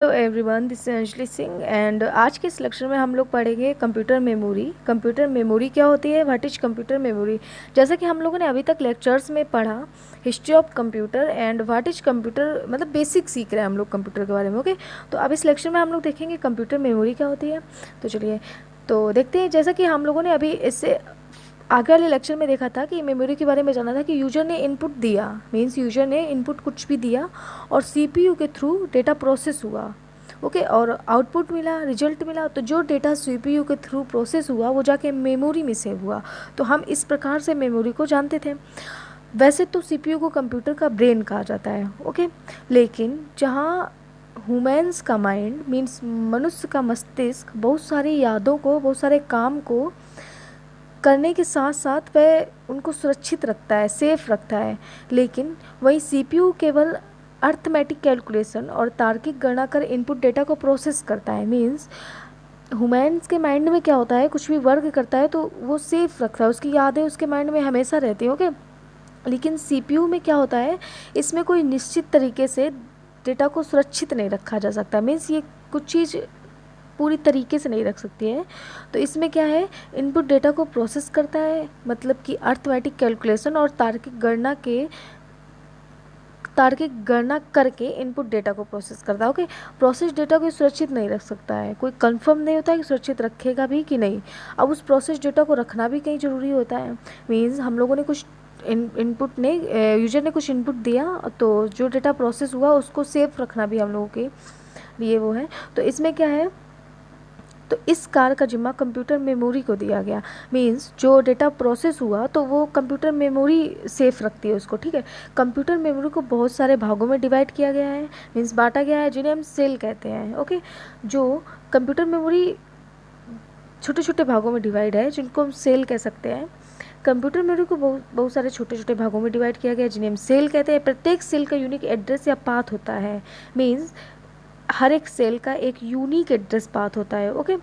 Hello everyone, this is Anjali Singh and आज के इस लेक्चर में हम लोग पढ़ेंगे कंप्यूटर मेमोरी। कंप्यूटर मेमोरी क्या होती है, व्हाट इज कंप्यूटर मेमोरी। जैसा कि हम लोगों ने अभी तक लेक्चर्स में पढ़ा history of computer and what is computer, मतलब बेसिक सीख रहे हैं हम लोग कंप्यूटर के बारे में। ओके, तो अब इस लेक्चर में हम लोग देखेंगे कंप्यूटर मेमोरी क्या होती है। तो चलिए तो देखते हैं। जैसा कि हम लोगों ने अभी इससे आगे वाले लेक्चर में देखा था कि मेमोरी के बारे में जाना था कि यूजर ने इनपुट दिया, मीन्स यूजर ने इनपुट कुछ भी दिया और सीपीयू के थ्रू डेटा प्रोसेस हुआ। ओके, और आउटपुट मिला, रिजल्ट मिला। तो जो डेटा सीपीयू के थ्रू प्रोसेस हुआ वो जाके मेमोरी में सेव हुआ। तो हम इस प्रकार से मेमोरी को जानते थे। वैसे तो सीपीयू को कंप्यूटर का ब्रेन कहा जाता है। ओके, लेकिन जहाँ ह्यूमन्स का माइंड मीन्स मनुष्य का मस्तिष्क बहुत सारी यादों को, बहुत सारे काम को करने के साथ साथ वह उनको सुरक्षित रखता है, सेफ रखता है। लेकिन वही सीपीयू केवल अर्थमेटिक कैलकुलेशन और तार्किक गणना कर इनपुट डेटा को प्रोसेस करता है। मीन्स ह्यूमन्स के माइंड में क्या होता है, कुछ भी वर्क करता है तो वो सेफ रखता है, उसकी यादें उसके माइंड में हमेशा रहती हैं। ओके, लेकिन सीपीयू में क्या होता है, इसमें कोई निश्चित तरीके से डेटा को सुरक्षित नहीं रखा जा सकता। मीन्स ये कुछ चीज़ पूरी तरीके से नहीं रख सकती है। तो इसमें क्या है, इनपुट डेटा को प्रोसेस करता है, मतलब कि अर्थमेटिक कैलकुलेशन और तार्किक गणना करके इनपुट डेटा को प्रोसेस करता है। ओके, प्रोसेस डेटा को सुरक्षित नहीं रख सकता है, कोई कंफर्म नहीं होता है कि सुरक्षित रखेगा भी कि नहीं। अब उस प्रोसेस डेटा को रखना भी कहीं ज़रूरी होता है। मीन्स हम लोगों ने कुछ इनपुट ने यूजर ने कुछ इनपुट दिया, तो जो डेटा प्रोसेस हुआ उसको सेफ रखना भी हम लोगों के लिए वो है। तो इसमें क्या है, तो इस कार्य का जिम्मा कंप्यूटर मेमोरी को दिया गया। मीन्स जो डेटा प्रोसेस हुआ तो वो कंप्यूटर मेमोरी सेफ रखती है उसको। ठीक है, कंप्यूटर मेमोरी को बहुत सारे भागों में डिवाइड किया गया है, मीन्स बांटा गया है, जिन्हें हम सेल कहते हैं। ओके, जो कंप्यूटर मेमोरी छोटे छोटे भागों में डिवाइड है जिनको हम सेल कह सकते हैं। कंप्यूटर मेमोरी को बहुत बहुत सारे छोटे छोटे भागों में डिवाइड किया गया है जिन्हें हम सेल कहते हैं। प्रत्येक सेल का यूनिक एड्रेस या पाथ होता है। मीन्स हर एक सेल का एक यूनिक एड्रेस पाथ होता है। ओके,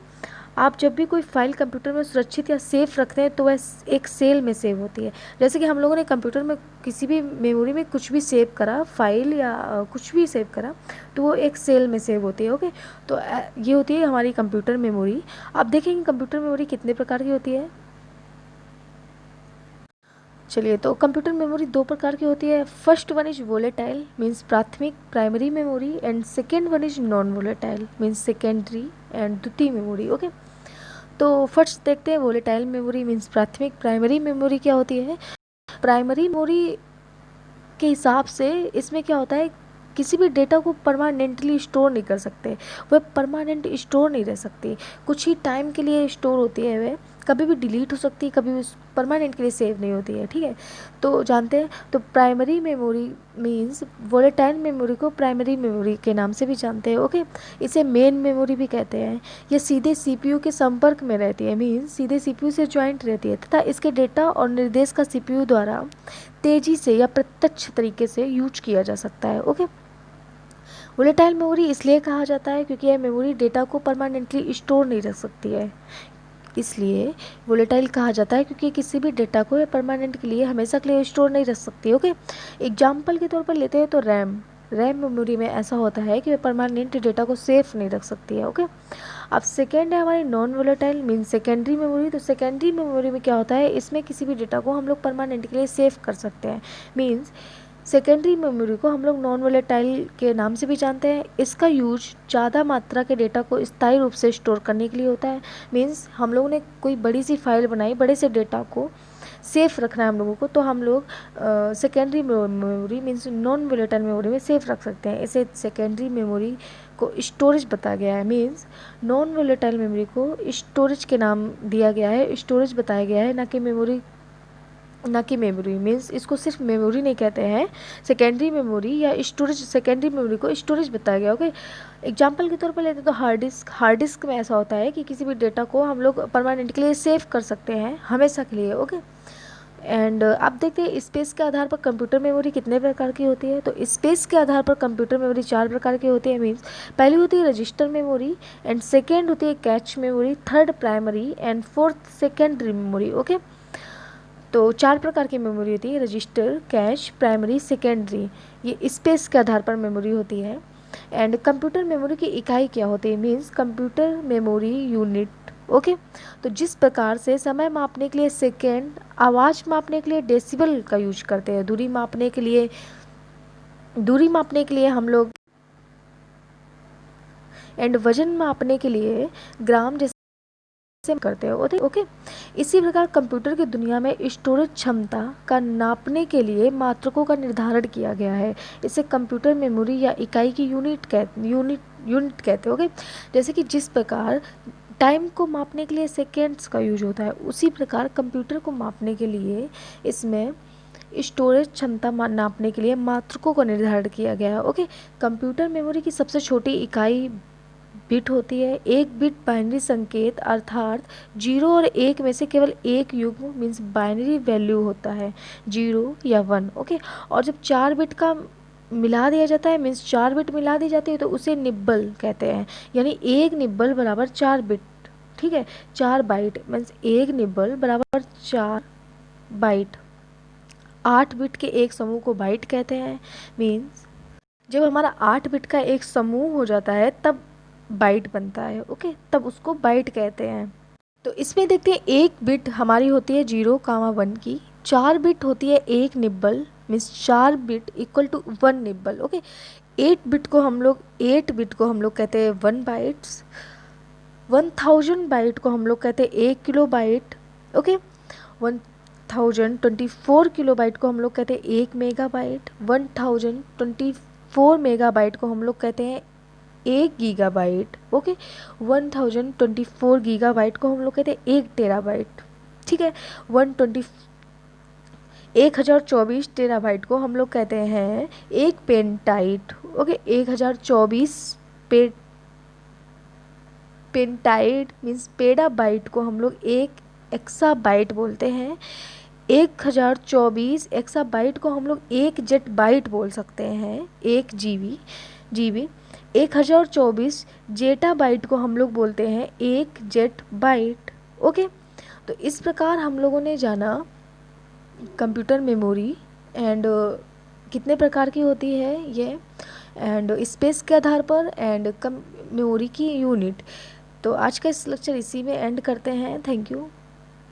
आप जब भी कोई फाइल कंप्यूटर में सुरक्षित या सेफ रखते हैं तो वह एक सेल में सेव होती है। जैसे कि हम लोगों ने कंप्यूटर में किसी भी मेमोरी में कुछ भी सेव करा, फाइल या कुछ भी सेव करा, तो वो एक सेल में सेव होती है। ओके, तो ये होती है हमारी कंप्यूटर मेमोरी। आप देखेंगे कंप्यूटर मेमोरी कितने प्रकार की होती है। चलिए, तो कंप्यूटर मेमोरी दो प्रकार की होती है। First one is volatile, means प्राथमिक primary memory, and second one is non volatile, means secondary and द्वितीय मेमोरी। ओके, तो फर्स्ट देखते हैं वोलेटाइल मेमोरी मीन्स प्राथमिक प्राइमरी मेमोरी क्या होती है। प्राइमरी मेमोरी के हिसाब से इसमें क्या होता है, किसी भी डेटा को परमानेंटली स्टोर नहीं कर सकते, वह परमानेंट स्टोर नहीं रह सकती, कुछ ही टाइम के लिए स्टोर होती है, वह कभी भी डिलीट हो सकती है, कभी भी परमानेंट के लिए सेव नहीं होती है। ठीक है, तो जानते हैं। तो primary memory means volatile memory को प्राइमरी मेमोरी के नाम से भी जानते हैं। ओके, इसे मेन मेमोरी भी कहते हैं। यह सीधे सीपीयू के संपर्क में रहती है, मीन्स सीधे सीपीयू से ज्वाइंट रहती है, तथा इसके डेटा और निर्देश का सीपीयू द्वारा तेजी से या प्रत्यक्ष तरीके से यूज किया जा सकता है। ओके, वोलेटाइल मेमोरी इसलिए कहा जाता है क्योंकि यह मेमोरी डेटा को परमानेंटली स्टोर नहीं रख सकती है, इसलिए वोलेटाइल कहा जाता है क्योंकि किसी भी डेटा को परमानेंट के लिए, हमेशा के लिए स्टोर नहीं रख सकती। ओके, एग्जाम्पल के तौर पर लेते हैं तो रैम मेमोरी में ऐसा होता है कि वह परमानेंट डेटा को सेफ नहीं रख सकती है। ओके, अब सेकेंड है हमारी non volatile mean secondary memory. तो सेकेंडरी मेमोरी में क्या होता है, इसमें किसी भी डेटा को हम लोग परमानेंट के लिए सेव कर सकते हैं। मीन्स सेकेंडरी मेमोरी को हम लोग नॉन वोलेटाइल के नाम से भी जानते हैं। इसका यूज ज़्यादा मात्रा के डेटा को स्थायी रूप से स्टोर करने के लिए होता है। मीन्स हम लोगों ने कोई बड़ी सी फाइल बनाई, बड़े से डेटा को सेफ रखना है हम लोगों को, तो हम लोग secondary memory means non volatile memory में सेफ रख सकते हैं। इसे सेकेंडरी मेमोरी को स्टोरेज बताया गया है। मीन्स नॉन वोलेटाइल मेमोरी को स्टोरेज के नाम दिया गया है, स्टोरेज बताया गया है, ना कि मेमोरी। मीन्स इसको सिर्फ मेमोरी नहीं कहते हैं, सेकेंडरी मेमोरी या स्टोरेज, सेकेंडरी मेमोरी को स्टोरेज बताया गया। ओके, एग्जांपल के तौर पर लेते हैं तो हार्ड डिस्क में ऐसा होता है कि किसी भी डेटा को हम लोग परमानेंट के लिए सेव कर सकते हैं, हमेशा के लिए। ओके, एंड अब देखते हैं स्पेस के आधार पर कंप्यूटर मेमोरी कितने प्रकार की होती है। तो स्पेस के आधार पर कंप्यूटर मेमोरी 4 प्रकार की होती है। मीन्स पहली होती है रजिस्टर मेमोरी, एंड सेकेंड होती है cache memory, third primary, and fourth secondary memory. Okay, तो 4 प्रकार की मेमोरी होती है, रजिस्टर, कैश, प्राइमरी, सेकेंडरी। ये स्पेस के आधार पर मेमोरी होती है। एंड कंप्यूटर मेमोरी की इकाई क्या होती है, means computer memory unit. Okay, तो जिस प्रकार से समय मापने के लिए सेकेंड, आवाज़ मापने के लिए डेसिबल का यूज करते हैं, दूरी मापने के लिए हम लोग, एंड वजन मापने के लिए ग्राम जैसे करते हैं। ओके, इसी प्रकार कंप्यूटर की दुनिया में स्टोरेज क्षमता का नापने के लिए मात्रकों का निर्धारण किया गया है। इसे कंप्यूटर मेमोरी या इकाई की यूनिट कहते हैं। ओके, जैसे कि जिस प्रकार टाइम को मापने के लिए सेकेंड्स का यूज होता है, उसी प्रकार कंप्यूटर को मापने के लिए इसमें स्टोरेज क्षमता नापने के लिए मात्रकों का निर्धारण किया गया है। ओके, कंप्यूटर मेमोरी की सबसे छोटी इकाई बिट होती है। एक बिट बाइनरी संकेत अर्थात 0 और 1 में से केवल एक युग्म मीन्स बाइनरी वैल्यू होता है, 0 या 1। ओके, और जब 4 बिट का मिला दिया जाता है, मीन्स 4 बिट मिला दी जाती है, तो उसे निब्बल कहते हैं, यानी एक निब्बल बराबर 4 बिट। ठीक है, 4 बाइट मीन्स एक निब्बल बराबर 4 बाइट। 8 बिट के एक समूह को बाइट कहते हैं, मीन्स जब हमारा 8 बिट का एक समूह हो जाता है तब बाइट बनता है। ओके, तब उसको बाइट कहते हैं। तो इसमें देखते हैं, एक बिट हमारी होती है 0, 1 की, 4 बिट होती है एक nibble, means 4 bit equal to 1 nibble. Okay, 8 bit को हम लोग कहते हैं 1 बाइट्स। 1000 बाइट को हम लोग कहते हैं 1 kilo byte. Okay, 1024 kilo byte को हम लोग कहते हैं 1 मेगा बाइट। 1024 मेगा बाइट को हम लोग कहते हैं 1 giga byte. Okay, 1024 giga byte को हम लोग कहते हैं 1 टेराबाइट। ठीक है, 1024 टेराबाइट को हम लोग कहते हैं 1 पेंटाइट। ओके, 1024 पेंटाइट मीन्स पेडाबाइट को हम लोग 1 एक्साबाइट बोलते हैं। 1024 एक्साबाइट को हम लोग 1 जेट बाइट बोल सकते हैं, 1 जीबी। 1024 जेटा बाइट को हम लोग बोलते हैं 1 जेट बाइट। ओके, तो इस प्रकार हम लोगों ने जाना कंप्यूटर मेमोरी एंड कितने प्रकार की होती है ये, एंड स्पेस के आधार पर, एंड मेमोरी की यूनिट। तो आज का इस लेक्चर इसी में एंड करते हैं। Thank you.